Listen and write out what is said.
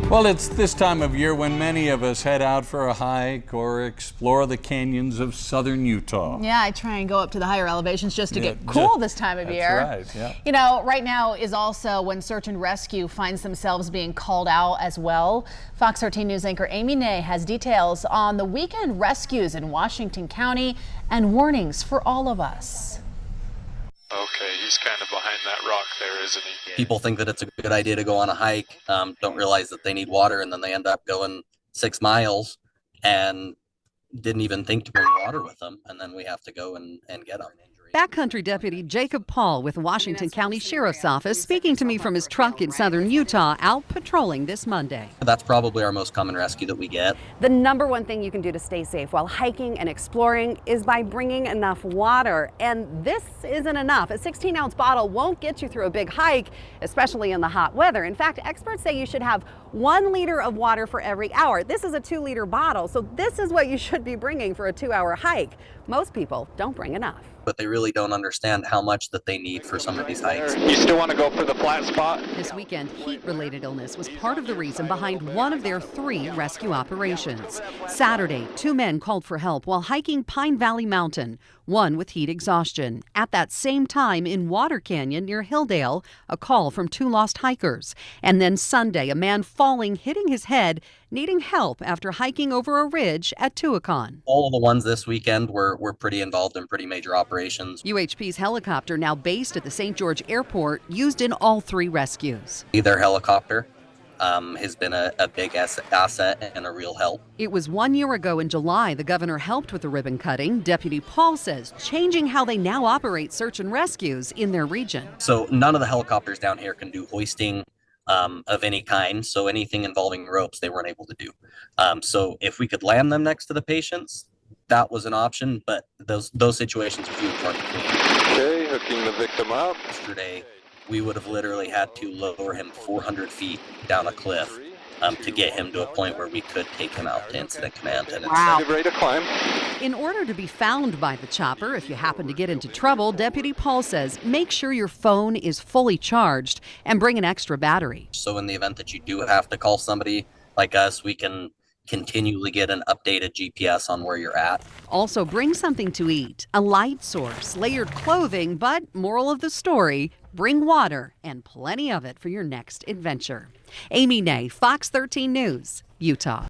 Well, it's this time of year when many of us head out for a hike or explore the canyons of southern Utah. Yeah, I try and go up to the higher elevations just to get cool this time of year. That's right, yeah. You know, right now is also when search and rescue finds themselves being called out as well. Fox 13 News anchor Amy Nay has details on the weekend rescues in Washington County and warnings for all of us. Okay, he's kind of behind that rock there, isn't he? People think that it's a good idea to go on a hike, don't realize that they need water, and then they end up going 6 miles and didn't even think to bring water with them, and then we have to go and get them. Backcountry Deputy Jacob Paul with Washington County Sheriff's Office speaking to me from his truck in southern Utah, out patrolling this Monday. That's probably our most common rescue that we get. The number one thing you can do to stay safe while hiking and exploring is by bringing enough water. And this isn't enough. A 16-ounce bottle won't get you through a big hike, especially in the hot weather. In fact, experts say you should have 1 liter of water for every hour. This is a 2-liter bottle, so this is what you should be bringing for a 2-hour hike. Most people don't bring enough. But they really don't understand how much that they need for some of these hikes. You still want to go for the flat spot? This weekend, heat-related illness was part of the reason behind one of their 3 rescue operations. Saturday, 2 men called for help while hiking Pine Valley Mountain, one with heat exhaustion. At that same time, in Water Canyon near Hilldale, a call from 2 lost hikers. And then Sunday, a man falling, hitting his head, needing help after hiking over a ridge at Tuacahn. All of the ones this weekend were pretty involved in pretty major operations. UHP's helicopter, now based at the St. George Airport, used in all 3 rescues. Their helicopter has been a big asset and a real help. It was 1 year ago in July the governor helped with the ribbon cutting. Deputy Paul says changing how they now operate search and rescues in their region. So none of the helicopters down here can do hoisting of any kind. So anything involving ropes, they weren't able to do. So if we could land them next to the patients, that was an option, but those situations are few and far between. Okay, hooking the victim up. Yesterday, we would have literally had to lower him 400 feet down a cliff to get him to a point where we could take him out to incident command. And Wow. Ready to climb. In order to be found by the chopper, if you happen to get into trouble, Deputy Paul says make sure your phone is fully charged and bring an extra battery. So in the event that you do have to call somebody like us, we can continually get an updated GPS on where you're at. Also, bring something to eat, a light source, layered clothing, but moral of the story, bring water and plenty of it for your next adventure. Amy Nay, Fox 13 News, Utah.